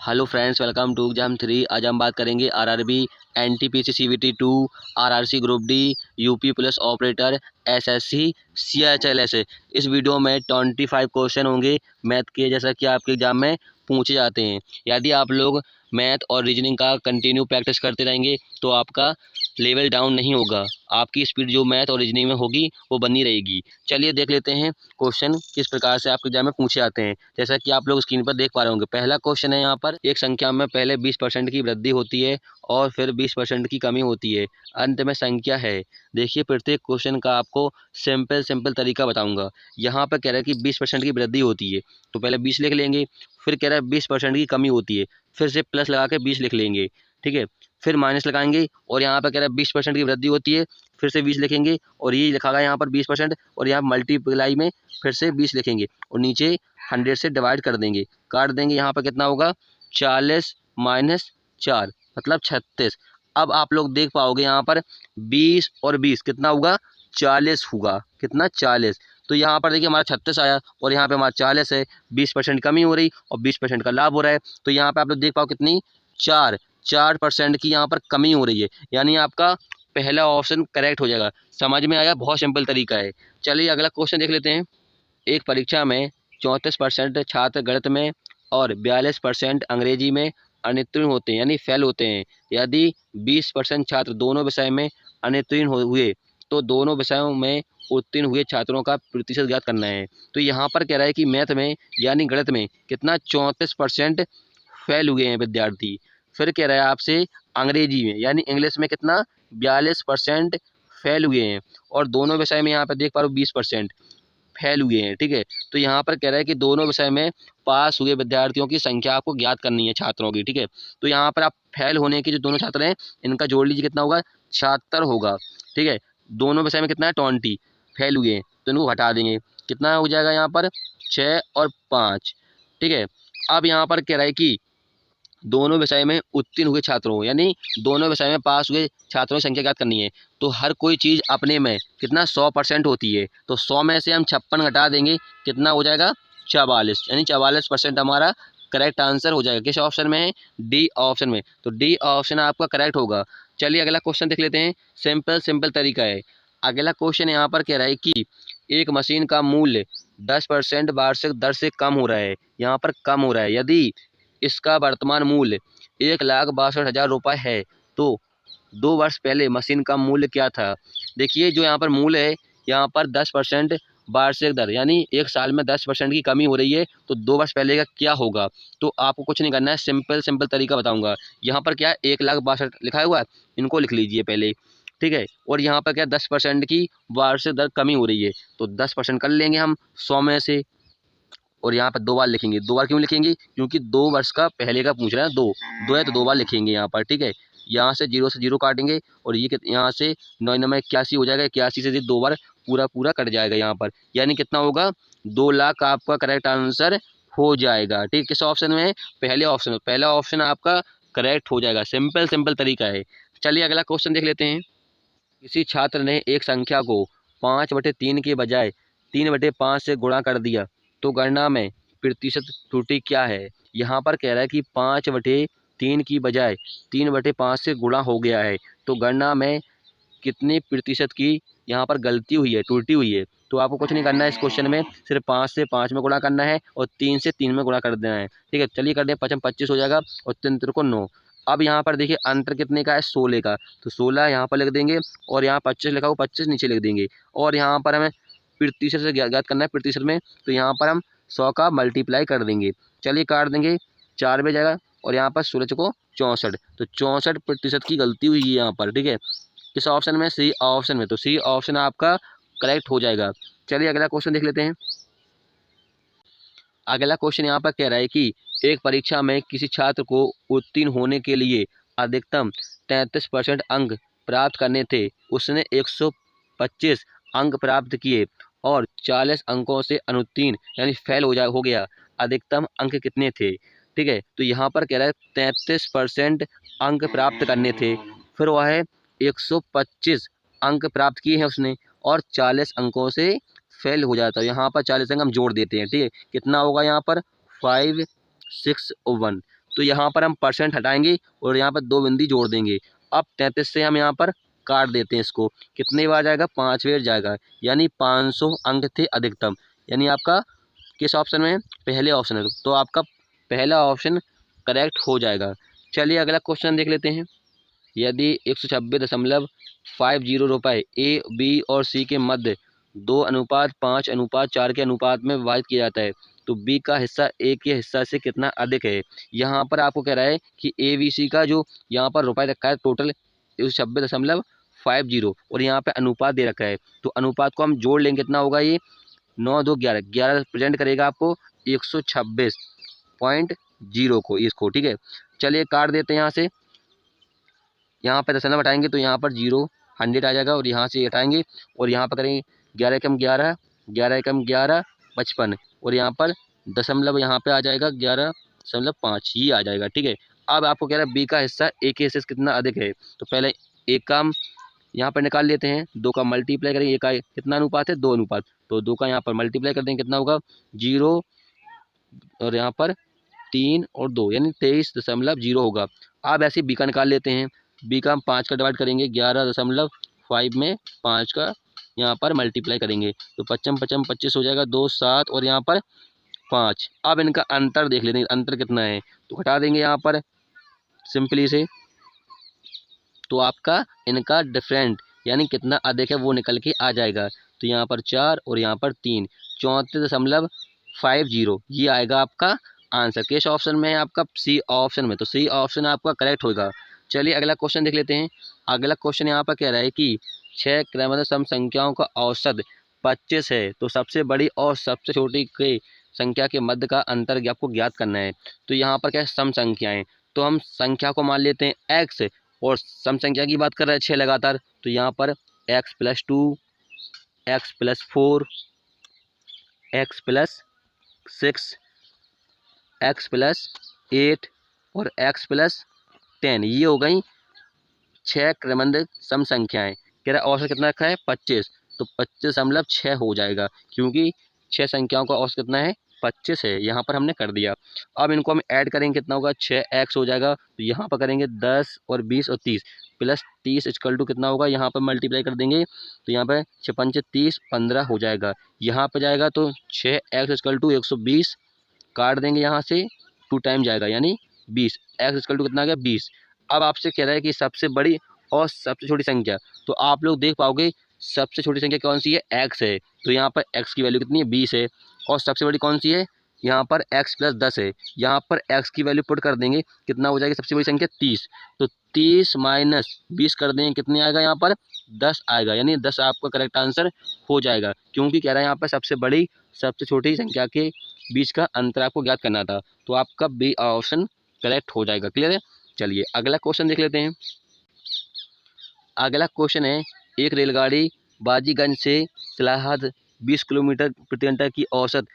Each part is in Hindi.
Hello friends, welcome to exam 3। आज हम बात करेंगे RRB, NTPC CBT 2, RRC group D, UP police operator, SSC, CHSL. इस वीडियो में 25 क्वेश्चन होंगे मैथ के, जैसा कि आपके एग्जाम में पूछे जाते हैं। यदि आप लोग मैथ और रीजनिंग का कंटिन्यू प्रैक्टिस करते रहेंगे तो आपका लेवल डाउन नहीं होगा, आपकी स्पीड जो मैथ और रीजनिंग में होगी वो बनी रहेगी। चलिए देख लेते हैं क्वेश्चन किस प्रकार से आपके एग्जाम में पूछे जाते हैं। जैसा कि आप लोग स्क्रीन पर देख पा रहे होंगे, पहला क्वेश्चन है, यहाँ पर एक संख्या में पहले 20% की वृद्धि होती है और फिर 20% की कमी होती है, अंत में संख्या है। देखिए, प्रत्येक क्वेश्चन का आपको सिंपल तरीका बताऊंगा। यहाँ पर कह रहा है कि 20% की वृद्धि होती है तो पहले 20 लिख लेंगे, फिर कह रहा है 20% की कमी होती है, फिर से प्लस लगा के 20 लिख लेंगे, ठीक है। फिर माइनस लगाएंगे और यहाँ पर कह रहा है 20% की वृद्धि होती है, फिर से 20 लिखेंगे और ये लिखा गया यहाँ पर 20% और यहाँ मल्टीप्लाई में फिर से 20 लिखेंगे और नीचे 100 से डिवाइड कर देंगे, काट देंगे। यहाँ पर कितना होगा, 40 माइनस 4 मतलब 36। अब आप लोग देख पाओगे यहाँ पर 20 और 20 कितना होगा, 40 होगा। कितना, 40। तो यहाँ पर देखिए हमारा 36 आया और यहाँ पे हमारा 40 है। 20% कमी हो रही और 20% का लाभ हो रहा है, तो यहाँ पे आप लोग देख पाओ कितनी, 4% की यहाँ पर कमी हो रही है, यानी आपका पहला ऑप्शन करेक्ट हो जाएगा। समझ में आया, बहुत सिंपल तरीका है। चलिए अगला क्वेश्चन देख लेते हैं। एक परीक्षा में 34% छात्र गणित में और 42% अंग्रेजी में अनुत्तीर्ण होते हैं, यानी फेल होते हैं। यदि 20% छात्र दोनों विषय में अनुत्तीर्ण हुए तो दोनों विषयों में उत्तीर्ण हुए छात्रों का प्रतिशत ज्ञात करना है। तो यहाँ पर कह रहा है कि मैथ में यानी गणित में कितना, 34% फेल हुए हैं विद्यार्थी। फिर कह रहा है आपसे अंग्रेजी में यानी इंग्लिश में कितना, 42% फेल हुए हैं और दोनों विषय में यहाँ पर देख पा रहे हो 20% फेल हुए हैं, ठीक है। तो यहाँ पर कह रहा है कि दोनों विषय में पास हुए विद्यार्थियों की संख्या आपको ज्ञात करनी है, छात्रों की, ठीक है। तो यहाँ पर आप फेल होने के जो दोनों छात्र हैं इनका जोड़ लीजिए, कितना होगा, 76 होगा, ठीक है। दोनों विषय में कितना है, 20 फेल हुए हैं तो इनको हटा देंगे, कितना हो जाएगा यहाँ पर, 6 और 5, ठीक है। अब यहाँ पर कह रहा है कि दोनों विषय में उत्तीर्ण हुए छात्रों यानी दोनों विषय में पास हुए छात्रों की संख्या ज्ञात करनी है। तो हर कोई चीज़ अपने में कितना, 100% होती है, तो 100 में से हम 56 घटा देंगे, कितना हो जाएगा, 44, यानी 44% हमारा करेक्ट आंसर हो जाएगा। किस ऑप्शन में है, डी ऑप्शन में। तो डी ऑप्शन आपका करेक्ट होगा। चलिए अगला क्वेश्चन देख लेते हैं। सिंपल तरीका है। अगला क्वेश्चन यहाँ पर कह रहा है कि एक मशीन का मूल्य 10% वार्षिक दर से कम हो रहा है, यहाँ पर कम हो रहा है। यदि इसका वर्तमान मूल्य 1,62,000 रुपये है तो 2 वर्ष पहले मशीन का मूल्य क्या था। देखिए जो यहाँ पर मूल्य है, यहाँ पर 10% वार्षिक दर यानी एक साल में 10% की कमी हो रही है, तो 2 वर्ष पहले का क्या होगा। तो आपको कुछ नहीं करना है, सिंपल तरीका बताऊंगा। यहाँ पर क्या है, 1,62,000 लिखा हुआ है, इनको लिख लीजिए पहले, ठीक है। और यहाँ पर क्या, 10% की वार्षिक दर कमी हो रही है, तो 10% कर लेंगे हम 100 में से और यहाँ पर 2 बार लिखेंगे। 2 बार क्यों लिखेंगे, क्योंकि 2 वर्ष का पहले का पूछ रहा है, दो है तो 2 बार लिखेंगे यहाँ पर, ठीक है। यहाँ से 0 से 0 काटेंगे और ये यहाँ से 9 में 81 हो जाएगा, 81 से 2 बार पूरा कट जाएगा यहाँ पर, यानी कितना होगा, 2 लाख आपका करेक्ट आंसर हो जाएगा, ठीक। किस ऑप्शन में है, पहले ऑप्शन में, पहला ऑप्शन आपका करेक्ट हो जाएगा। सिंपल तरीका है। चलिए अगला क्वेश्चन देख लेते हैं। किसी छात्र ने एक संख्या को 5/3 के बजाय 3/5 से गुणा कर दिया तो गणना में प्रतिशत त्रुटि क्या है। यहाँ पर कह रहा है कि 5/3 की बजाय 3/5 से गुणा हो गया है, तो गणना में कितने प्रतिशत की यहाँ पर गलती हुई है, त्रुटि हुई है। तो आपको कुछ नहीं करना है इस क्वेश्चन में, सिर्फ 5 से 5 में गुणा करना है और 3 से 3 में गुणा कर देना है, ठीक है। चलिए कर दें, 25 हो जाएगा और 3 को 9। अब यहाँ पर देखिए अंतर कितने का है, 16 का, तो 16 यहाँ पर लिख देंगे और यहाँ 25 लिखा हुआ, 25 नीचे लिख देंगे। और यहाँ पर हमें प्रतिशत से ज्ञात करना है, प्रतिशत में, तो यहाँ पर हम 100 का मल्टीप्लाई कर देंगे। चलिए काट देंगे, 4 में जाएगा और यहाँ पर 16 को 64, तो 64% की गलती हुई है यहाँ पर, ठीक है। किस ऑप्शन में, सी ऑप्शन में, तो सी ऑप्शन आपका करेक्ट हो जाएगा। चलिए अगला क्वेश्चन देख लेते हैं। अगला क्वेश्चन यहाँ पर कह रहा है कि एक परीक्षा में किसी छात्र को उत्तीर्ण होने के लिए अधिकतम 33% अंक प्राप्त करने थे, उसने 125 अंक प्राप्त किए और 40 अंकों से अनुत्तीर्ण यानी फेल हो गया, अधिकतम अंक कितने थे, ठीक है। तो यहाँ पर कह रहा है 33% अंक प्राप्त करने थे, फिर वह है 125 अंक प्राप्त किए हैं उसने और 40 अंकों से फेल हो जाता है। यहाँ पर 40 अंक हम जोड़ देते हैं, ठीक है। कितना होगा यहाँ पर, 561, तो यहाँ पर हम परसेंट हटाएंगे और यहाँ पर 2 बिंदी जोड़ देंगे। अब 33 से हम यहाँ पर काट देते हैं इसको, कितने बार जाएगा, 5 बार जाएगा, यानी 500 अंक थे अधिकतम। यानी आपका किस ऑप्शन में है, पहले ऑप्शन है, तो आपका पहला ऑप्शन करेक्ट हो जाएगा। चलिए अगला क्वेश्चन देख लेते हैं। यदि 126.50 रुपये ए, बी और सी के मध्य 2:5:4 के अनुपात में विभाजित किया जाता है, तो बी का हिस्सा ए के हिस्सा से कितना अधिक है। यहाँ पर आपको कह रहा है कि ए बी सी का जो यहाँ पर रुपये रखा है टोटल 126.50 और यहाँ पे अनुपात दे रखा है, तो अनुपात को हम जोड़ लेंगे, कितना होगा ये 9 2 11, 11 प्रेजेंट करेगा आपको 126.0 को, इसको, ठीक है। चलिए काट देते हैं यहाँ से, यहाँ पे दशमलव हटाएंगे तो यहाँ पर 0 100 आ जाएगा और यहाँ से हटाएंगे और यहाँ पर करेंगे 11 एकम 11, 11 एकम 11 55 और यहाँ पर दशमलव यहाँ पे आ जाएगा 11.5 ये आ जाएगा, ठीक है। अब आपको कह रहा है बी का हिस्सा ए के हिस्से से कितना अधिक है, तो पहले एक का यहाँ पर निकाल लेते हैं, 2 का मल्टीप्लाई करेंगे, एक का कितना अनुपात है 2 अनुपात, तो 2 का यहाँ पर मल्टीप्लाई कर देंगे, कितना होगा 0 और यहाँ पर 3 और 2 यानी 23.0 होगा। अब ऐसे बी का निकाल लेते हैं, बी का हम 5 का डिवाइड करेंगे, 11.5 में 5 का यहाँ पर मल्टीप्लाई करेंगे, तो 55 55 25 हो जाएगा, 2 7 और यहाँ पर 5। अब इनका अंतर देख लेते हैं, अंतर कितना है, तो घटा देंगे यहाँ पर सिंपली से, तो आपका इनका डिफरेंट यानी कितना अधिक है वो निकल के आ जाएगा। तो यहाँ पर 4 और यहाँ पर 3, 34.50 ये आएगा आपका आंसर। किस ऑप्शन में है आपका, सी ऑप्शन में, तो सी ऑप्शन आपका करेक्ट होगा। चलिए अगला क्वेश्चन देख लेते हैं। अगला क्वेश्चन यहाँ पर कह रहा है कि 6 क्रमबद्ध सम संख्याओं का औसत 25 है, तो सबसे बड़ी और सबसे छोटी के संख्या के मध्य का अंतर आपको ज्ञात करना है। तो यहाँ पर क्या है, सम संख्याएं, तो हम संख्या को मान लेते हैं एक्स और सम संख्या की बात कर रहे हैं 6 लगातार, तो यहाँ पर x+2, x+4, x+6, x+8 और x+10 ये हो गई 6 क्रमबद्ध सम संख्याएं। कह रहा है औसत कितना रखा है 25, तो 25.6 हो जाएगा, क्योंकि 6 संख्याओं का औसत कितना है 25 है, यहाँ पर हमने कर दिया। अब इनको हम ऐड करेंगे, कितना होगा 6x हो जाएगा, तो यहाँ पर करेंगे 10 और 20 और 30 प्लस 30 इक्वल टू कितना होगा, यहाँ पर मल्टीप्लाई कर देंगे, तो यहाँ पर 6 5 30 15 हो जाएगा, यहाँ पर जाएगा तो 6x इक्वल टू 120, काट देंगे यहाँ से 2 टाइम जाएगा यानी 20, x इक्वल टू कितना आ गया 20। अब आपसे कह रहा है कि सबसे बड़ी और सबसे छोटी संख्या, तो आप लोग देख पाओगे सबसे छोटी संख्या कौन सी है, x है, तो यहाँ पर x की वैल्यू कितनी है 20 है, और सबसे बड़ी कौन सी है, यहाँ पर x+10 है, यहाँ पर x की वैल्यू पुट कर देंगे, कितना हो जाएगी सबसे बड़ी संख्या 30, तो 30 माइनस 20 कर देंगे, कितने आएगा यहाँ पर 10 आएगा, यानी 10 आपका करेक्ट आंसर हो जाएगा, क्योंकि कह रहा है यहाँ पर सबसे बड़ी सबसे छोटी संख्या के बीच का अंतर आपको ज्ञात करना था, तो आपका बी ऑप्शन करेक्ट हो जाएगा। क्लियर है। चलिए अगला क्वेश्चन देख लेते हैं। अगला क्वेश्चन है, एक रेलगाड़ी बाजीगंज से सिलाहद 20 किलोमीटर प्रति घंटा की औसत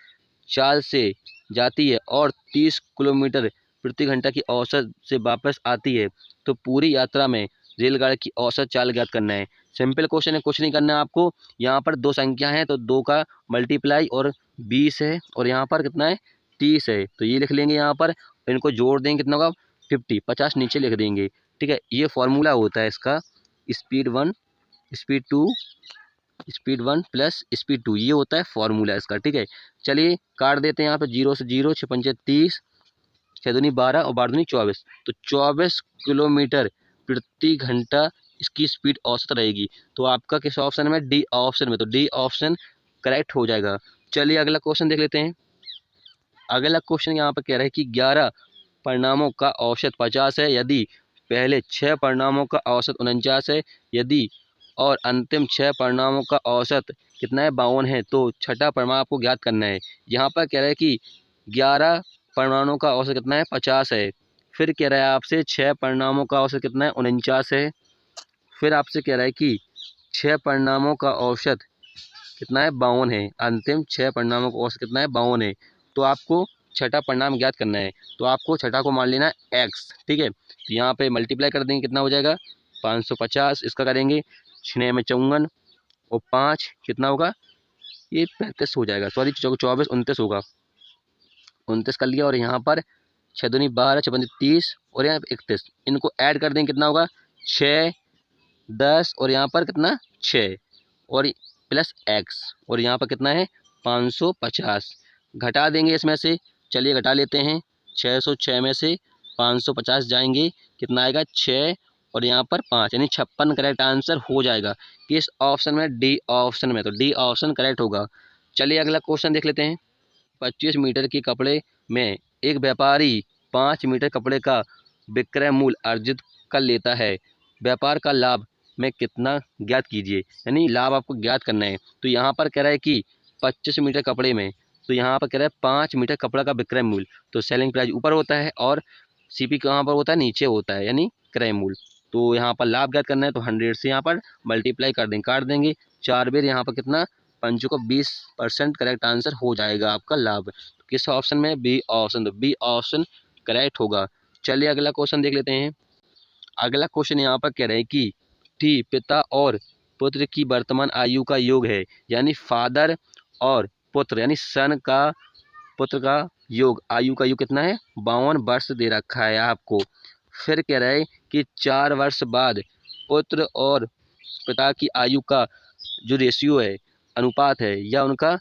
चाल से जाती है और 30 किलोमीटर प्रति घंटा की औसत से वापस आती है, तो पूरी यात्रा में रेलगाड़ी की औसत चाल ज्ञात करना है। सिंपल क्वेश्चन है, कुछ नहीं करना है आपको। यहाँ पर 2 संख्या है, तो 2 का मल्टीप्लाई और 20 है और यहाँ पर कितना है 30 है, तो ये लिख लेंगे यहाँ पर, इनको जोड़ देंगे कितना होगा 50, 50 नीचे लिख देंगे, ठीक है। ये फॉर्मूला होता है इसका, स्पीड 1 स्पीड 1 प्लस स्पीड 2, ये होता है फॉर्मूला इसका, ठीक है। चलिए काट देते हैं यहाँ पे 0 से 0, 6 5 30, 6 दूनी 12 और 12 दूनी 24, तो 24 किलोमीटर प्रति घंटा इसकी स्पीड औसत रहेगी। तो आपका किस ऑप्शन में, डी ऑप्शन में, तो डी ऑप्शन करेक्ट हो जाएगा। चलिए अगला क्वेश्चन देख लेते हैं। अगला क्वेश्चन यहाँ पर कह रहा है कि 11 परिणामों का औसत 50 है यदि पहले 6 परिणामों का औसत 49 है, यदि और अंतिम 6 परिणामों का औसत कितना है 52 है, तो छठा परिणाम आपको ज्ञात करना है। यहाँ पर कह रहा है कि 11 परिणामों का औसत कितना है 50 है, फिर कह रहा है आपसे 6 परिणामों का औसत कितना है 49 है, फिर आपसे कह रहा है कि 6 परिणामों का औसत कितना है 52 है, अंतिम 6 परिणामों का औसत कितना है 52 है, तो आपको छठा परिणाम ज्ञात करना है। तो आपको छठा को मान लेना है x, ठीक है। तो यहाँ पे मल्टीप्लाई कर देंगे, कितना हो जाएगा 550, इसका करेंगे 6 में 54 और 5 कितना होगा, ये 35 हो जाएगा, सॉरी 24 29 होगा, 29 कर लिया और यहाँ पर 6 दूनी 12, 6 30 और यहाँ 31, इनको ऐड कर देंगे कितना होगा 6, 10 और यहाँ पर कितना 6 और प्लस x और यहाँ पर कितना है 550। घटा देंगे इसमें से, चलिए घटा लेते हैं। 606 में से 550 जाएंगे, कितना आएगा 6 और यहाँ पर 5, यानी 56 करेक्ट आंसर हो जाएगा। किस ऑप्शन में? डी ऑप्शन में। तो डी ऑप्शन करेक्ट होगा। चलिए अगला क्वेश्चन देख लेते हैं। 25 मीटर के कपड़े में एक व्यापारी 5 मीटर कपड़े का विक्रय मूल्य अर्जित कर लेता है। व्यापार का लाभ में कितना ज्ञात कीजिए, यानी लाभ आपको ज्ञात करना है। तो यहाँ पर कह रहा है कि 25 मीटर कपड़े में, तो यहाँ पर कह रहा है 5 मीटर कपड़ा का विक्रय मूल्य, तो सेलिंग प्राइस ऊपर होता है और सीपी कहाँ पर होता है? नीचे होता है, यानी क्रय मूल्य। तो यहाँ पर लाभ ज्ञात करना है, तो 100 से यहाँ पर मल्टीप्लाई कर देंगे, काट देंगे 4 बार, यहाँ पर कितना 5 को 20% करेक्ट आंसर हो जाएगा आपका लाभ। तो किस ऑप्शन में? B option. तो बी ऑप्शन करेक्ट होगा। चलिए अगला क्वेश्चन देख लेते हैं। अगला क्वेश्चन यहाँ पर कह रहे हैं कि टी पिता और पुत्र की वर्तमान आयु का योग है, यानी फादर और पुत्र यानी सन का पुत्र का योग, आयु का योग कितना है 52 वर्ष दे रखा है आपको। फिर कह रहे हैं कि 4 वर्ष बाद पुत्र और पिता की आयु का जो रेशियो है, अनुपात है, या उनका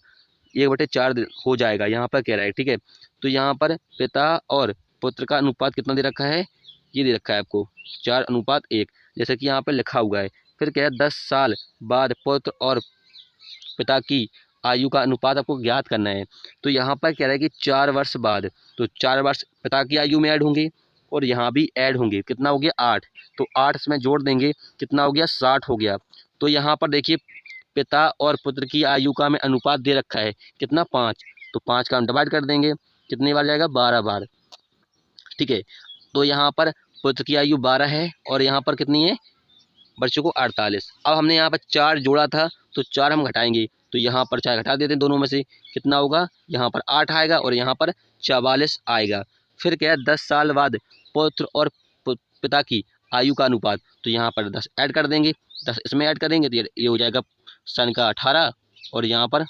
1/4 हो जाएगा, यहाँ पर कह रहा है। ठीक है, तो यहाँ पर पिता और पुत्र का अनुपात कितना दे रखा है? ये दे रखा है आपको 4:1, जैसे कि यहाँ पर लिखा हुआ है। फिर क्या है 10 साल बाद पुत्र और पिता की आयु का अनुपात आपको ज्ञात करना है। तो यहाँ पर कह रहा है कि 4 वर्ष बाद, तो 4 वर्ष पिता की आयु में ऐड होंगे और यहाँ भी ऐड होंगे, कितना हो गया 8, तो 8 इसमें जोड़ देंगे, कितना हो गया 60 हो गया। तो यहाँ पर देखिए पिता और पुत्र की आयु का हमें अनुपात दे रखा है कितना 5, तो 5 का हम डिवाइड कर देंगे, कितनी बार जाएगा 12 बार। ठीक है, तो यहाँ पर पुत्र की आयु 12 है और यहाँ पर कितनी है बच्चों को 48। अब हमने यहाँ पर 4 जोड़ा था, तो 4 हम घटाएंगे, तो यहाँ पर 4 घटा देते हैं दोनों में से, कितना होगा यहाँ पर 8 आएगा और यहाँ पर 44 आएगा। फिर क्या है 10 साल बाद पुत्र और पिता की आयु का अनुपात, तो यहाँ पर 10 ऐड कर देंगे, 10 इसमें ऐड करेंगे तो ये हो जाएगा सन का 18 और यहाँ पर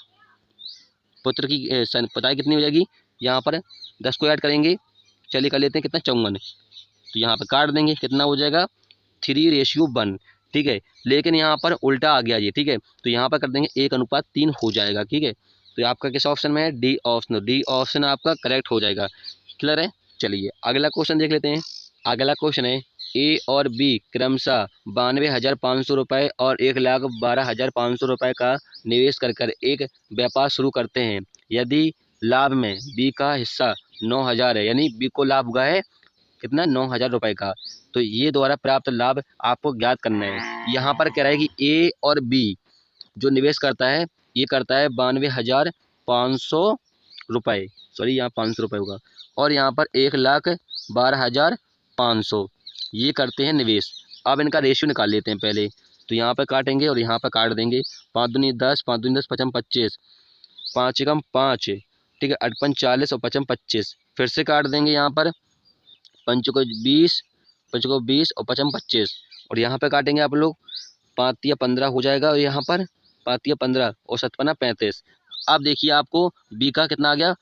पुत्र की सन पिता की कितनी हो जाएगी, यहाँ पर 10 को ऐड करेंगे, चलिए कर लेते हैं कितना 54, तो यहाँ पर काट देंगे, कितना हो जाएगा 3:1। ठीक है, लेकिन यहाँ पर उल्टा आ गया ये। ठीक है, तो यहाँ पर कर देंगे 1:3 हो जाएगा। ठीक है, तो आपका किस ऑप्शन में है? D option. डी ऑप्शन आपका करेक्ट हो जाएगा। क्लियर है? चलिए अगला क्वेश्चन देख लेते हैं। अगला क्वेश्चन है ए और बी क्रमशः 92,500 रुपये और 1,12,500 रुपये का निवेश कर एक व्यापार शुरू करते हैं। यदि लाभ में बी का हिस्सा 9,000 है, यानी बी को लाभ हुआ है कितना 9,000 रुपये का, तो ये द्वारा प्राप्त लाभ आपको ज्ञात करना है। यहाँ पर कह रहा है कि ए और बी जो निवेश करता है, ये करता है 92,500 रुपये, सॉरी यहाँ 500 रुपये होगा, और यहाँ पर 1,12,500 ये करते हैं निवेश। अब इनका रेशियो निकाल लेते हैं पहले, तो यहाँ पर काटेंगे और यहाँ पर काट देंगे, 5 दूनी 10, 5 दूनी 10, 5 25, 5 एकम 5, ठीक है, 8 पंच 40 और 5 25, फिर से काट देंगे, यहाँ पर 5 को 20, 5 को 20 और 5 25, और यहाँ पे काटेंगे आप लोग 5 या 15 हो जाएगा, और यहाँ पर 5 या 15 और 7 पन्ना 35। अब देखिए आपको बी का कितना आ गया,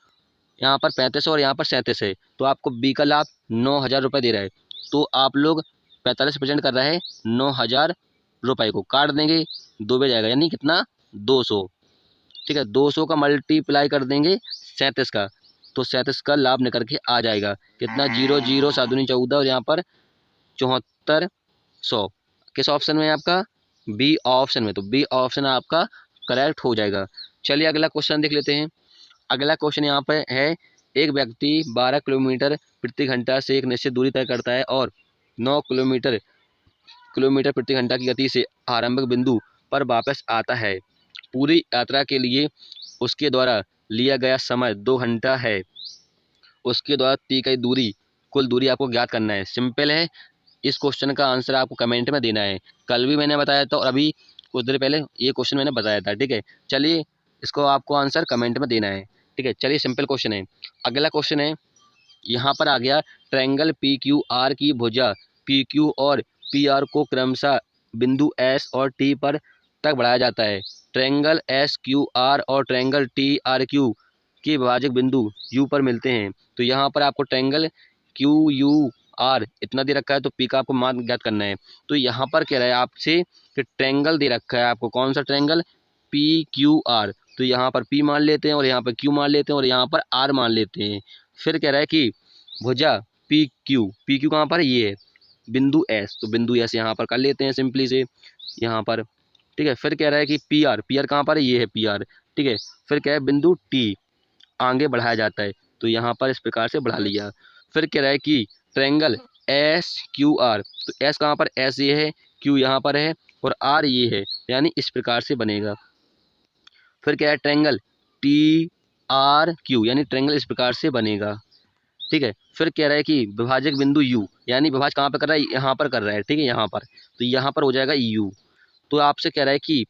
यहाँ पर 35 और यहाँ पर 37 है, तो आपको बी का लाभ 9,000 रुपये दे रहा है, तो आप लोग 45% कर रहे हैं 9,000 रुपये को काट देंगे, 2 में जाएगा, यानी कितना 200। ठीक है, 200 का मल्टीप्लाई कर देंगे 37 का, तो 37 का लाभ निकल के आ जाएगा कितना 0 0 7 दूनी 14 और यहाँ पर 7400। किस ऑप्शन में है आपका? बी ऑप्शन में। तो बी ऑप्शन आपका करेक्ट हो जाएगा। चलिए अगला क्वेश्चन देख लेते हैं। अगला क्वेश्चन यहाँ पर है, एक व्यक्ति 12 किलोमीटर प्रति घंटा से एक निश्चित दूरी तय करता है और 9 किलोमीटर प्रति घंटा की गति से आरंभिक बिंदु पर वापस आता है। पूरी यात्रा के लिए उसके द्वारा लिया गया समय 2 घंटा है। उसके द्वारा तय गई दूरी, कुल दूरी आपको ज्ञात करना है। सिंपल है, इस क्वेश्चन का आंसर आपको कमेंट में देना है। कल भी मैंने बताया था और अभी कुछ देर पहले ये क्वेश्चन मैंने बताया था। ठीक है, चलिए इसको आपको आंसर कमेंट में देना है। ठीक है, चलिए सिंपल क्वेश्चन है। अगला क्वेश्चन है, यहाँ पर आ गया ट्रायंगल पी क्यू आर की भुजा पी क्यू और पी आर को क्रमशः बिंदु एस और टी पर तक बढ़ाया जाता है। ट्रायंगल एस क्यू आर और ट्रायंगल टी आर क्यू के विभाजक बिंदु यू पर मिलते हैं। तो यहाँ पर आपको ट्रायंगल QR इतना दे रखा है, तो P का आपको मान ज्ञात करना है। तो यहाँ पर कह रहा है आपसे कि ट्रायंगल दे रखा है आपको, कौन सा ट्रायंगल, PQR। तो यहाँ पर P मान लेते हैं और यहाँ पर Q मान लेते हैं और यहाँ पर R मान लेते हैं। फिर कह रहा है कि भुजा PQ कहाँ पर, ये है बिंदु S, तो बिंदु S यहाँ पर कर लेते हैं सिंपली से यहाँ पर, ठीक है। फिर कह रहा है कि PR कहाँ पर है, ये है PR, ठीक है। फिर क्या है, बिंदु T आगे बढ़ाया जाता है, तो यहाँ पर इस प्रकार से बढ़ा लिया। फिर कह रहा है कि ट्रायंगल SQR, तो S कहाँ पर, S ये है, Q यहाँ पर है और R ये है, यानी इस प्रकार से बनेगा। फिर क्या है, ट्रायंगल TRQ, यानी ट्रायंगल इस प्रकार से बनेगा, ठीक है। फिर कह रहा है कि विभाजक बिंदु U, यानी विभाजन कहाँ पर कर रहा है, यहाँ पर कर रहा है, ठीक है, यहाँ पर, तो यहाँ पर हो जाएगा U। तो आपसे कह रहा है कि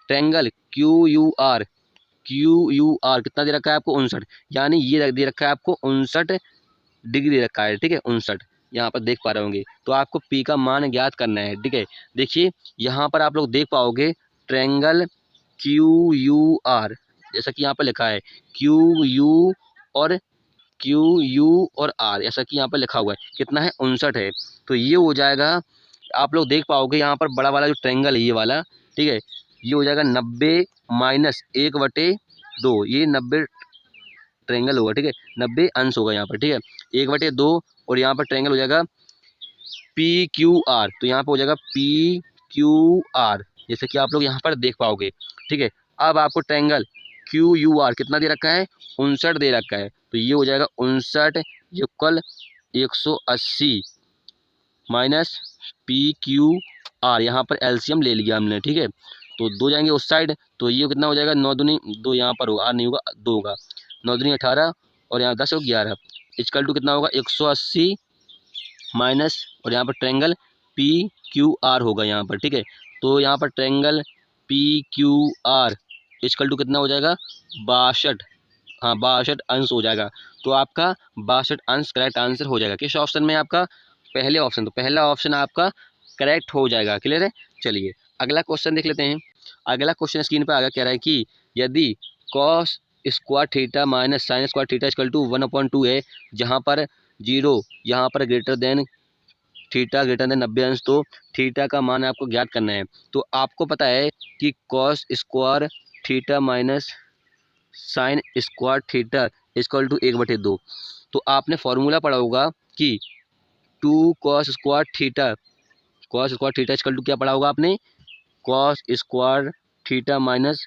ट्रायंगल QUR कितना दे रखा है आपको, 59, यानी ये दे रखा है आपको 59 डिग्री दे रखा है, ठीक है, 59 यहाँ पर देख पा रहे होंगे। तो आपको P का मान ज्ञात करना है, ठीक है। देखिए यहाँ पर आप लोग देख पाओगे ट्रायंगल QUR, जैसा कि यहाँ पर लिखा है QU और R, ऐसा कि यहाँ पर लिखा हुआ है, कितना है, 59 है। तो ये हो जाएगा, आप लोग देख पाओगे यहाँ पर बड़ा वाला जो ट्रायंगल है ये वाला, ठीक है, ये हो जाएगा 90 माइनस 1/2, ये 90 ट्रायंगल होगा, ठीक है, 90 अंश होगा यहाँ पर, ठीक है, 1/2 और यहाँ पर ट्रायंगल हो जाएगा PQR, तो यहाँ पर हो जाएगा PQR, जैसे कि आप लोग यहाँ पर देख पाओगे, ठीक है। अब आपको ट्रायंगल QUR कितना दे रखा है, 59 दे रखा है, तो ये हो जाएगा 59 इक्वल 180 माइनस PQR, यहाँ पर LCM ले लिया हमने, ठीक है। तो 2 जाएंगे उस साइड, तो ये कितना हो जाएगा, 9 दूनी 2, यहाँ पर होगा, R नहीं होगा, 2 होगा, 9 दूनी 18 और यहाँ 10 और 11 इक्वल टू कितना होगा, 180 माइनस, और यहाँ पर ट्रायंगल PQR होगा यहाँ पर, ठीक है। तो यहाँ पर ट्रायंगल PQR इक्वल टू कितना हो जाएगा, 62, हाँ 62 अंश हो जाएगा। तो आपका 62 अंश करेक्ट आंसर हो जाएगा। किस ऑप्शन में, आपका पहले ऑप्शन, तो पहला ऑप्शन आपका करेक्ट हो जाएगा। क्लियर है। चलिए अगला क्वेश्चन देख लेते हैं। अगला क्वेश्चन स्क्रीन पर आगे कह रहा है कि यदि cos square theta minus sine square theta equal to 1/2 है, जहाँ पर 0 यहाँ पर greater than theta greater than 90 अंश, तो थीटा का मान आपको ज्ञात करना है। तो आपको पता है कि cos square theta minus sine square theta equal to 1/2। तो आपने फॉर्मूला पढ़ा होगा कि 2 cos square theta equal to क्या पढ़ा होगा आपने, cos square theta minus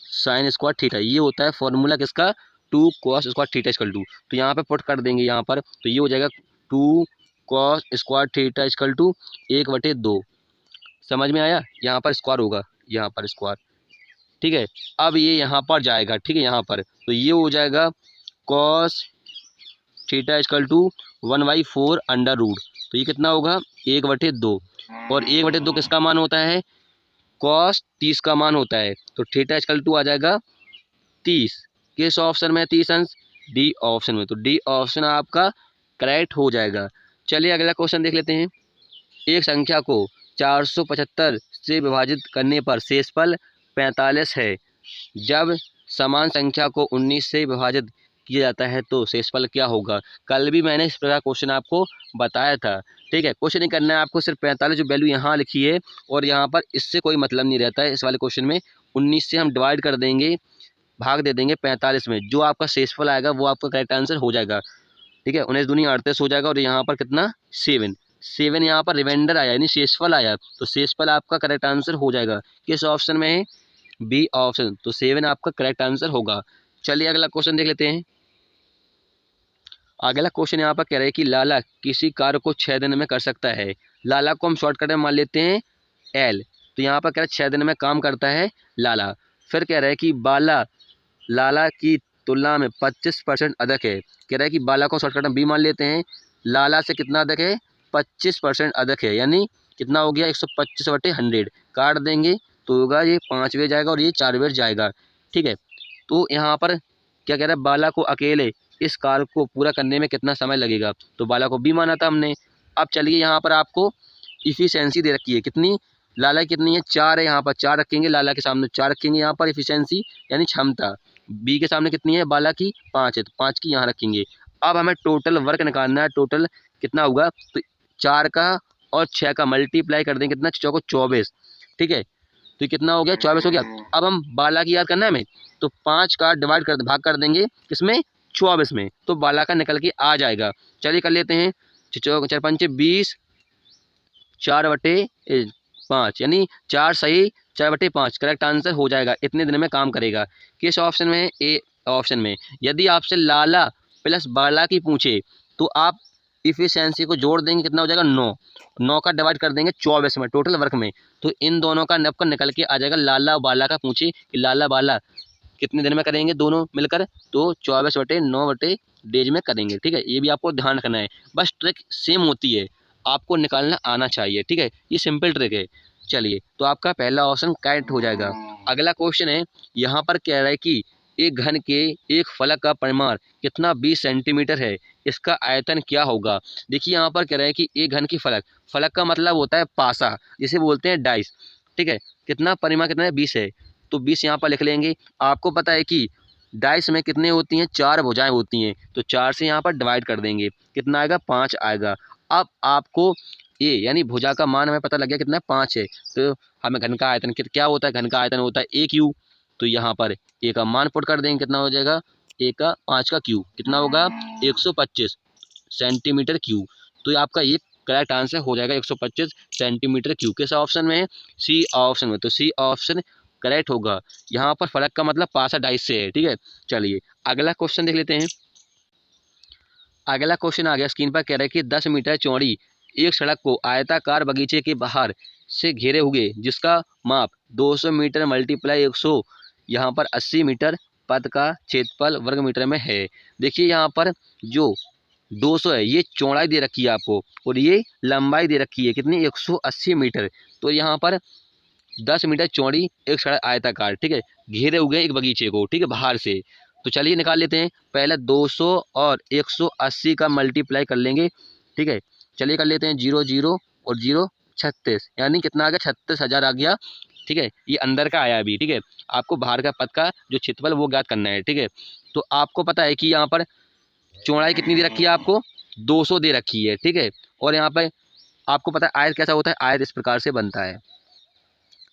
sine square theta, ये होता है फॉर्मूला किसका, 2 cos square theta equal to. तो यहाँ पे पुट कर देंगे यहाँ पर, तो ये हो जाएगा 2 cos square theta equal to 1/2। समझ में आया, यहाँ पर स्क्वायर होगा, यहाँ पर स्क्वायर, ठीक है। अब ये यहाँ पर जाएगा, ठीक है, यहाँ पर, तो ये हो जाएगा cos theta equal to 1/4 under root. तो ये कितना होगा, 1/2, और 1/2 किसका मान होता है, कॉस 30 का मान होता है। तो थीटा इक्वल टू आ जाएगा 30। किस ऑप्शन में 30 अंश, डी ऑप्शन में। तो डी ऑप्शन आपका करेक्ट हो जाएगा। चलिए अगला क्वेश्चन देख लेते हैं। एक संख्या को 475 से विभाजित करने पर शेषफल 45 है। जब समान संख्या को 19 से विभाजित किया जाता है तो शेषफल क्या होगा। कल भी मैंने इस प्रकार क्वेश्चन आपको बताया था, ठीक है। कुछ नहीं करना है आपको, सिर्फ 45 जो वैल्यू यहाँ लिखी है और यहाँ पर इससे कोई मतलब नहीं रहता है। इस वाले क्वेश्चन में 19 से हम डिवाइड कर देंगे, भाग दे देंगे 45 में, जो आपका शेषफल आएगा वो आपका करेक्ट आंसर हो जाएगा, ठीक है। 19 दूनी 38 हो जाएगा और यहाँ पर कितना 7 यहाँ पर रिमाइंडर आया यानी शेषफल आया, तो शेषफल आपका करेक्ट आंसर हो जाएगा। किस ऑप्शन में है, बी ऑप्शन। तो 7 आपका करेक्ट आंसर होगा। चलिए अगला क्वेश्चन देख लेते हैं। अगला क्वेश्चन यहाँ पर कह रहे हैं कि लाला किसी कार्य को 6 दिन में कर सकता है। लाला को हम शॉर्टकट में मान लेते हैं एल। तो यहाँ पर कह रहे हैं 6 दिन में काम करता है लाला। फिर कह रहे हैं कि बाला लाला की तुलना में 25% अधिक है। कह रहा है कि बाला को शॉर्टकट में बी मान लेते हैं, लाला से कितना अधिक है, 25% अधिक है, यानी कितना हो गया 125/100। काट देंगे तो होगा ये 5 बार जाएगा और ये 4 बार जाएगा, ठीक है। तो यहाँ पर क्या कह रहा है, बाला को अकेले इस कार्य को पूरा करने में कितना समय लगेगा। तो बाला को बी माना था हमने। अब चलिए यहाँ पर आपको इफिशियंसी दे रखी है, कितनी, लाला कितनी है, 4 है, यहाँ पर 4 रखेंगे, लाला के सामने 4 रखेंगे, यहाँ पर इफिशियंसी यानी क्षमता। बी के सामने कितनी है, बाला की 5 है, तो 5 की यहाँ रखेंगे। अब हमें टोटल वर्क निकालना है, टोटल कितना होगा, तो 4 का और 6 का मल्टीप्लाई कर देंगे, कितना, 4 को 24, ठीक है, तो ये कितना हो गया, 24 हो गया। अब हम बाला की याद करना है हमें, तो 5 का डिवाइड कर भाग कर देंगे किसमें, 24 में, तो बाला का निकल के आ जाएगा। चलिए कर लेते हैं, 4 पंचे 20, 4/5 यानी 4 सही 4/5 करेक्ट आंसर हो जाएगा, इतने दिन में काम करेगा। किस ऑप्शन में, ए ऑप्शन में। यदि आपसे लाला प्लस बाला की पूछे तो आप इफिशियंसी को जोड़ देंगे, कितना हो जाएगा, 9, 9 का डिवाइड कर देंगे 24 में टोटल वर्क में, तो इन दोनों का नब का निकल के आ जाएगा। लाला बाला का पूछे कि लाला बाला कितने दिन में करेंगे दोनों मिलकर, तो 24/9/डेज में करेंगे, ठीक है, ये भी आपको ध्यान रखना है। बस ट्रिक सेम होती है, आपको निकालना आना चाहिए, ठीक है, ये सिंपल ट्रिक है। चलिए, तो आपका पहला ऑप्शन करेक्ट हो जाएगा। अगला क्वेश्चन है, यहाँ पर कह रहा है कि एक घन के एक फलक का परिमाण कितना 20 सेंटीमीटर है, इसका आयतन क्या होगा। देखिए यहाँ पर कह रहा है कि एक घन की फलक, फलक का मतलब होता है पासा, जिसे बोलते हैं डाइस, ठीक है, कितना परिमाण कितना है, 20 है, तो 20 यहाँ पर लिख लेंगे। आपको पता है कि डाइस में कितने होती हैं, 4 भुजाएं होती हैं, तो 4 से यहाँ पर डिवाइड कर देंगे, कितना आएगा, 5 आएगा। अब आपको ये यानी भुजा का मान हमें पता लग गया कितना, 5 है, तो हमें घन का आयतन क्या होता है, घन का आयतन होता है ए क्यू, तो यहाँ पर ए का मान पुट कर देंगे, कितना हो जाएगा, ए का 5 का क्यू कितना होगा, 125 सेंटीमीटर क्यूब। तो आपका ये करेक्ट आंसर हो जाएगा, 125 सेंटीमीटर क्यूब। किस ऑप्शन में है, सी ऑप्शन में, तो सी ऑप्शन करेक्ट होगा। यहाँ पर फलक का मतलब पासा डाइस से है, ठीक है। चलिए अगला क्वेश्चन देख लेते हैं। अगला क्वेश्चन आ गया स्क्रीन पर, कह रहा है कि 10 मीटर चौड़ी एक सड़क को आयताकार बगीचे के बाहर से घेरे हुए, जिसका माप 200 मीटर मल्टीप्लाई 100 यहाँ पर 80 मीटर पद का क्षेत्रफल वर्ग मीटर में है। देखिए यहाँ पर जो 200 है ये चौड़ाई दे रखी है आपको, और ये लंबाई दे रखी है कितनी, 180 मीटर। तो यहाँ पर 10 मीटर चौड़ी एक सड़क आयताकार, ठीक है, घेरे हुए एक बगीचे को, ठीक है, बाहर से। तो चलिए निकाल लेते हैं, पहले 200 और 180 का मल्टीप्लाई कर लेंगे, ठीक है। चलिए कर लेते हैं, 0 0 और 0 36, यानी कितना आ गया, 36,000 आ गया, ठीक है। ये अंदर का आया अभी, ठीक है, आपको बाहर का पद का जो क्षेत्रफल वो ज्ञात करना है, ठीक है। तो आपको पता है कि यहाँ पर चौड़ाई कितनी दे रखी है आपको, 200 दे रखी है, ठीक है। और यहाँ पर आपको पता है आयत कैसा होता है, आयत इस प्रकार से बनता है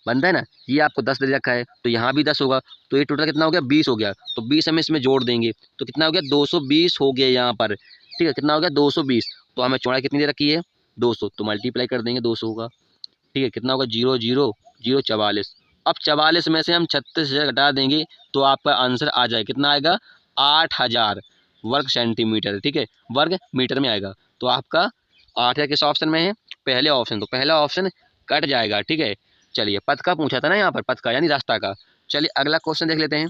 ना, ये आपको 10 दे रखा है, तो यहाँ भी 10 होगा, तो ये टोटल कितना हो गया, 20 हो गया। तो 20 हम इसमें जोड़ देंगे, तो कितना हो गया, 220 हो गया यहाँ पर, ठीक है, कितना हो गया, 220। तो हमें चौड़ाई कितनी दे रखी है, 200, तो मल्टीप्लाई कर देंगे 200 होगा, ठीक है, कितना होगा, 0 0 0 44। अब 44 में से हम 36,000 घटा देंगे, तो आपका आंसर आ जाए, कितना आएगा, 8,000 वर्ग सेंटीमीटर, ठीक है, वर्ग मीटर में आएगा। तो आपका 8,000 किस ऑप्शन में है, पहले ऑप्शन, तो पहला ऑप्शन कट जाएगा, ठीक है। चलिए पथ का पूछा था ना यहाँ पर, पथ का यानी रास्ता का। चलिए अगला क्वेश्चन देख लेते हैं।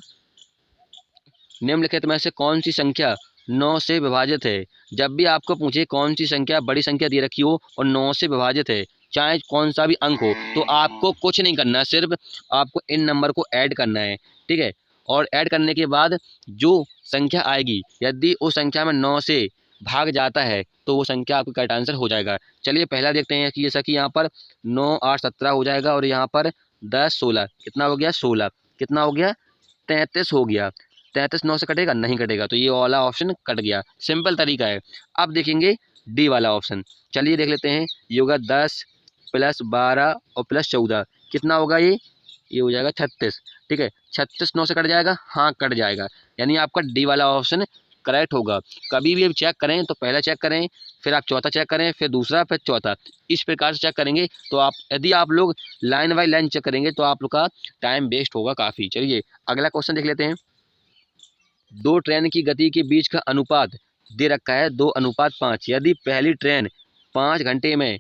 निम्नलिखित में से कौन सी संख्या 9 से विभाजित है। जब भी आपको पूछे कौन सी संख्या बड़ी संख्या दे रखी हो और 9 से विभाजित है, चाहे कौन सा भी अंक हो, तो आपको कुछ नहीं करना, सिर्फ आपको इन नंबर को ऐड करना है, ठीक है। और ऐड करने के बाद जो संख्या आएगी, यदि उस संख्या में 9 से भाग जाता है तो वो संख्या आपका करेक्ट आंसर हो जाएगा। चलिए पहला देखते हैं कि जैसा कि यहाँ पर 9 8 17 हो जाएगा, और यहाँ पर 10 16 कितना हो गया, 16 कितना हो गया, 33 हो गया। 33 9 से कटेगा, नहीं कटेगा, तो ये वाला ऑप्शन कट गया। सिंपल तरीका है। अब देखेंगे डी वाला ऑप्शन, चलिए देख लेते हैं। ये होगा 10 + 12 और +14 कितना होगा, ये हो जाएगा 36, ठीक है। 36 9 से कट जाएगा, हाँ कट जाएगा, यानी आपका डी वाला ऑप्शन करेक्ट होगा। कभी भी चेक करें तो पहला चेक करें, फिर आप चौथा चेक करें, फिर दूसरा, फिर चौथा, इस प्रकार से चेक करेंगे। तो आप यदि आप लोग लाइन बाय लाइन चेक करेंगे तो आप लोग का टाइम वेस्ट होगा काफ़ी। चलिए अगला क्वेश्चन देख लेते हैं। 2 ट्रेन की गति के बीच का अनुपात दे रखा है 2:5। यदि पहली ट्रेन 5 घंटे में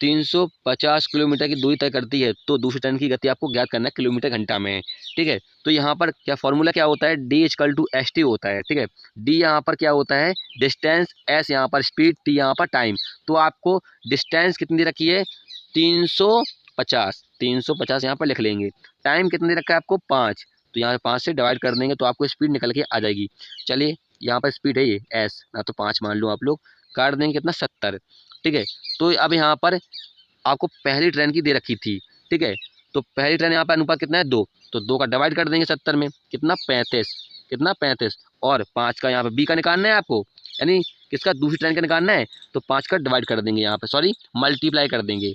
350 किलोमीटर की दूरी तय करती है, तो दूसरी ट्रेन की गति आपको ज्ञात करना है किलोमीटर घंटा में, ठीक है। तो यहाँ पर क्या फॉर्मूला क्या होता है, D = ST होता है, ठीक है। D यहाँ पर क्या होता है, डिस्टेंस, S यहाँ पर स्पीड, T यहाँ पर टाइम। तो आपको डिस्टेंस कितनी दे रखी है, 350 यहाँ पर लिख लेंगे। टाइम कितना दे रखा है आपको, 5, तो यहाँ 5 से डिवाइड कर देंगे तो आपको स्पीड निकल के आ जाएगी। चलिए यहाँ पर स्पीड है ये S, ना तो 5 मान लो आप लोग, काट देंगे कितना, 70, ठीक है। तो अब यहाँ पर आपको पहली ट्रेन की दे रखी थी, ठीक है। तो पहली ट्रेन यहाँ पर अनुपात कितना है, 2, तो 2 का डिवाइड कर देंगे 70 में, कितना 35, कितना 35, और 5 का यहाँ पर B का निकालना है आपको, यानी किसका, दूसरी ट्रेन का निकालना है तो 5 का डिवाइड कर देंगे यहाँ पर, सॉरी मल्टीप्लाई कर देंगे।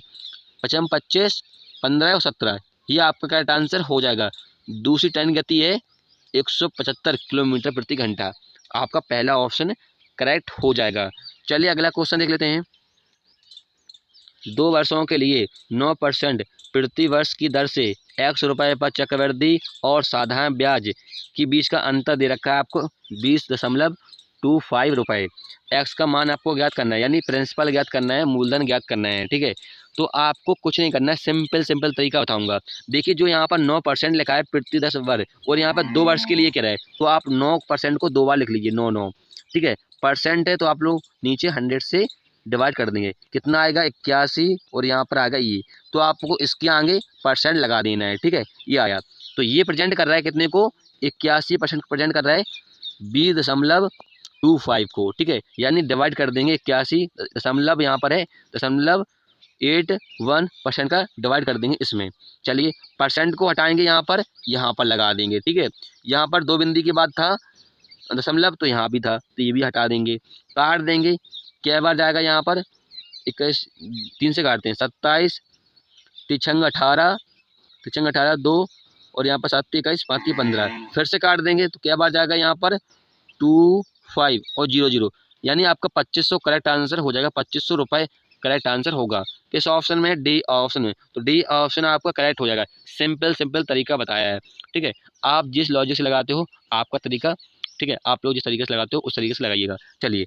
5 25, 15 और 17, ये आपका करेक्ट आंसर हो जाएगा। दूसरी ट्रेन गति है 175 किलोमीटर प्रति घंटा। आपका पहला ऑप्शन करेक्ट हो जाएगा। चलिए अगला क्वेश्चन देख लेते हैं। 2 वर्षों के लिए 9% प्रति वर्ष की दर से x रुपये पर चक्रवृद्धि और साधारण ब्याज के बीच का अंतर दे रखा है आपको 20.25 रुपये। x का मान आपको ज्ञात करना है, यानी प्रिंसिपल ज्ञात करना है, मूलधन ज्ञात करना है। ठीक है, तो आपको कुछ नहीं करना है, सिंपल तरीका बताऊंगा। देखिए जो यहाँ पर 9% लिखा है प्रति 10 वर्ष और यहाँ पर 2 वर्ष के लिए क्या है, तो आप 9% को 2 बार लिख लीजिए, 9 ठीक है। परसेंट है तो आप लोग नीचे 100 से डिवाइड कर देंगे, कितना आएगा 81 और यहाँ पर आएगा ये, तो आपको इसके आगे परसेंट लगा देना है। ठीक है, ये आया, तो ये प्रेजेंट कर रहा है कितने को, 81% प्रेजेंट कर रहा है 20.25 को। ठीक है, यानी डिवाइड कर देंगे 81 दशमलव यहाँ पर है 0.81% का डिवाइड कर देंगे इसमें। चलिए परसेंट को हटाएंगे, यहाँ पर लगा देंगे। ठीक है, यहाँ पर 2 बिंदी के बाद था दशमलव, तो यहाँ भी था, तो ये भी हटा देंगे, काट देंगे। क्या बार जाएगा यहाँ पर 21, 3 से काटते हैं 27, 3 18, 2 और यहाँ पर 7 21, 5 15, फिर से काट देंगे तो क्या बार जाएगा यहाँ पर 25 और 00, यानी आपका 2500 करेक्ट आंसर हो जाएगा। 2500 रुपये करेक्ट आंसर होगा किस ऑप्शन में, डी ऑप्शन में। तो डी ऑप्शन आपका करेक्ट हो जाएगा। सिंपल तरीका बताया है। ठीक है, आप जिस लॉजिक से लगाते हो आपका तरीका, ठीक है, आप लोग जिस तरीके से लगाते हो उस तरीके से लगाइएगा। चलिए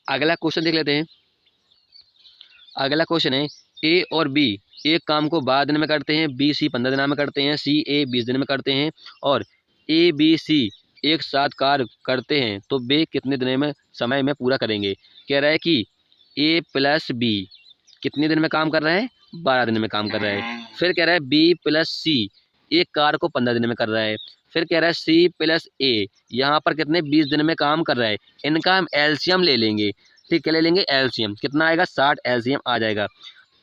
अगला क्वेश्चन देख लेते हैं। अगला क्वेश्चन है ए और बी एक काम को 12 दिन में करते हैं, बी सी 15 दिन में करते हैं, सी ए 20 दिन में करते हैं और ए बी सी एक साथ कार्य करते हैं, तो वे कितने दिन में समय में पूरा करेंगे। कह रहा है कि ए प्लस बी कितने दिन में काम कर रहा है, 12 दिन में काम कर रहा है। फिर कह रहा है बी प्लस सी एक कार्य को 15 दिन में कर रहा है। फिर कह रहा है सी प्लस ए यहाँ पर कितने 20 दिन में काम कर रहा है। इनका हम एलसीएम ले लेंगे। ठीक है, ले लेंगे एलसीएम, कितना आएगा 60 एलसीएम आ जाएगा।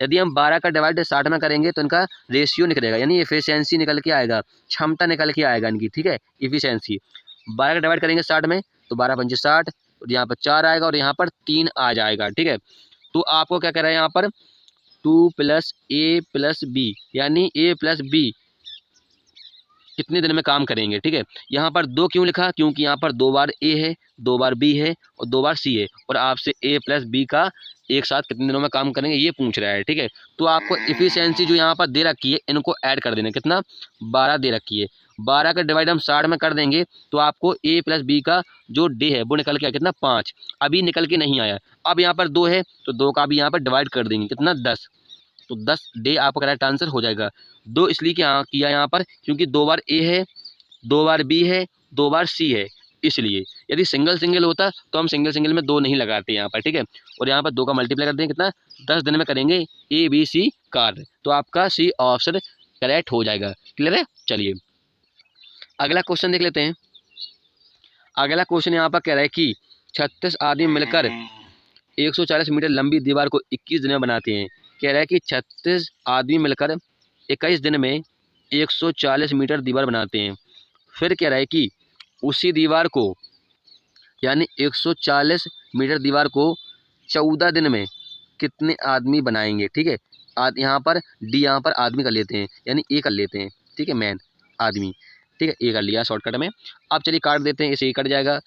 यदि हम 12 का डिवाइड 60 में करेंगे तो इनका रेशियो निकलेगा, यानी एफिशिएंसी निकल के आएगा, क्षमता निकल के आएगा इनकी। ठीक है, एफिशिएंसी 12 का डिवाइड करेंगे 60 में तो 12 पंचे 60 और यहाँ पर 4 आएगा और यहाँ पर 3 आ जाएगा। ठीक है, तो आपको क्या कह रहा है यहाँ पर 2 प्लस ए प्लस बी, यानी ए प्लस बी कितने दिन में काम करेंगे। ठीक है, यहाँ पर 2 क्यों लिखा, क्योंकि यहाँ पर 2 बार ए है, 2 बार बी है और 2 बार सी है, और आपसे ए प्लस बी का एक साथ कितने दिनों में काम करेंगे ये पूछ रहा है। ठीक है, तो आपको एफिशिएंसी जो यहाँ पर दे रखी है इनको ऐड कर देना, कितना 12 दे रखी है, 12 का डिवाइड हम 60 में कर देंगे तो आपको ए प्लस बी का जो डे है वो निकल के आया कितना 5, अभी निकल के नहीं आया। अब यहाँ पर 2 है तो 2 का भी यहाँ पर डिवाइड कर देंगे, कितना 10, तो 10 डे आपका करेक्ट आंसर हो जाएगा। 2 इसलिए क्या किया यहाँ पर, क्योंकि 2 बार ए है, 2 बार बी है, 2 बार सी है, इसलिए। यदि सिंगल होता तो हम सिंगल में 2 नहीं लगाते यहाँ पर। ठीक है, और यहाँ पर 2 का मल्टीप्लाई कर देंगे, कितना 10 दिन में करेंगे ए बी सी कार्य, तो आपका सी ऑप्शन करेक्ट हो जाएगा। क्लियर है। चलिए अगला क्वेश्चन देख लेते हैं। अगला क्वेश्चन यहाँ पर कह रहा है कि 36 आदमी मिलकर 140 मीटर लंबी दीवार को 21 दिन में बनाते हैं। कह रहा है कि 36 आदमी मिलकर 21 दिन में 140 मीटर दीवार बनाते हैं। फिर कह रहा है कि उसी दीवार को, यानी 140 मीटर दीवार को 14 दिन में कितने आदमी बनाएंगे। ठीक है, यहाँ पर डी यहाँ पर आदमी कर लेते हैं, यानी ए कर लेते हैं। ठीक है, मैन आदमी, ठीक है, ए कर लिया शॉर्टकट में। अब चलिए काट देते हैं, इसे ए कट जाएगा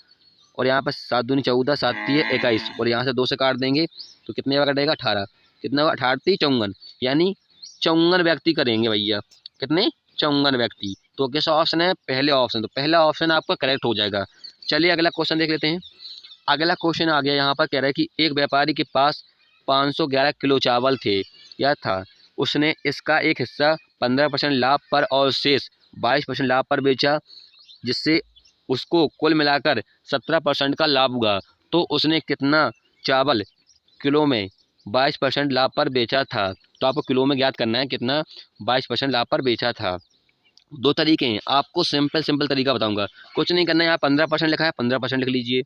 और यहाँ पर 7 दूनी 14, 7 तिये 21 और यहाँ से 2 से काट देंगे तो कितने का कटेगा 18, कितना होगा 18 × 54, यानी 54 व्यक्ति करेंगे भैया, कितने 54 व्यक्ति। तो किस ऑप्शन है, पहले ऑप्शन, तो पहला ऑप्शन आपका करेक्ट हो जाएगा। चलिए अगला क्वेश्चन देख लेते हैं। अगला क्वेश्चन आ गया, यहाँ पर कह रहा है कि एक व्यापारी के पास 511 किलो चावल थे या था, उसने इसका एक हिस्सा 15% लाभ पर और शेष 22% लाभ पर बेचा, जिससे उसको कुल मिलाकर 17% का लाभ हुआ। तो उसने कितना चावल किलो में 22% लाभ पर बेचा था। तो आपको किलो में ज्ञात करना है कितना 22% लाभ पर बेचा था। 2 तरीके हैं, आपको सिंपल तरीका बताऊंगा, कुछ नहीं करना है। यहाँ 15% लिखा है 15% लिख लीजिए,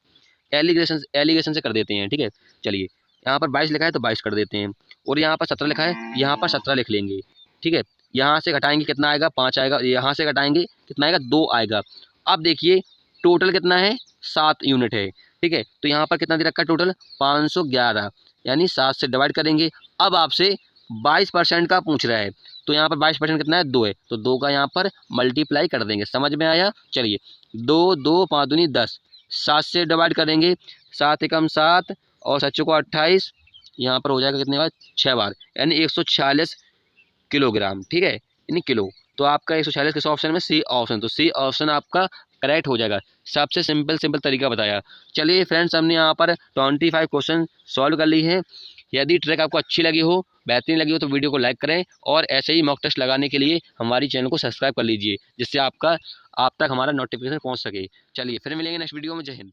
एलिगेशन से कर देते हैं। ठीक है, चलिए यहाँ पर 22 लिखा है तो 22 कर देते हैं, और यहाँ पर 17 लिखा है, यहाँ पर 17 लिख लेंगे। ठीक है, यहाँ से घटाएंगे कितना आएगा 5 आएगा, यहाँ से घटाएंगे कितना आएगा 2 आएगा। अब देखिए टोटल कितना है 7 यूनिट है, ठीक है। तो यहाँ पर कितना दे रखा है टोटल 511, यानी 7 से डिवाइड करेंगे। अब आपसे 22% का पूछ रहा है, तो यहाँ पर 22% कितना है 2 है, तो 2 का यहाँ पर मल्टीप्लाई कर देंगे। समझ में आया? चलिए 2 2 5 दूनी 10, 7 से डिवाइड करेंगे, 7 एकम 7 और 7 चौको 28, यहाँ पर हो जाएगा कितने बार 6 बार, यानी 146 किलोग्राम। ठीक है, यानी किलो। तो आपका 146 किस ऑप्शन में? C option. तो सी ऑप्शन आपका करेक्ट हो जाएगा। सबसे सिंपल तरीका बताया। चलिए फ्रेंड्स, हमने यहाँ पर 25 क्वेश्चन सॉल्व कर ली है। यदि ट्रिक आपको अच्छी लगी हो, बेहतरीन लगी हो, तो वीडियो को लाइक करें और ऐसे ही मॉक टेस्ट लगाने के लिए हमारी चैनल को सब्सक्राइब कर लीजिए, जिससे आप तक हमारा नोटिफिकेशन पहुँच सके। चलिए फिर मिलेंगे नेक्स्ट वीडियो में। जय हिंद।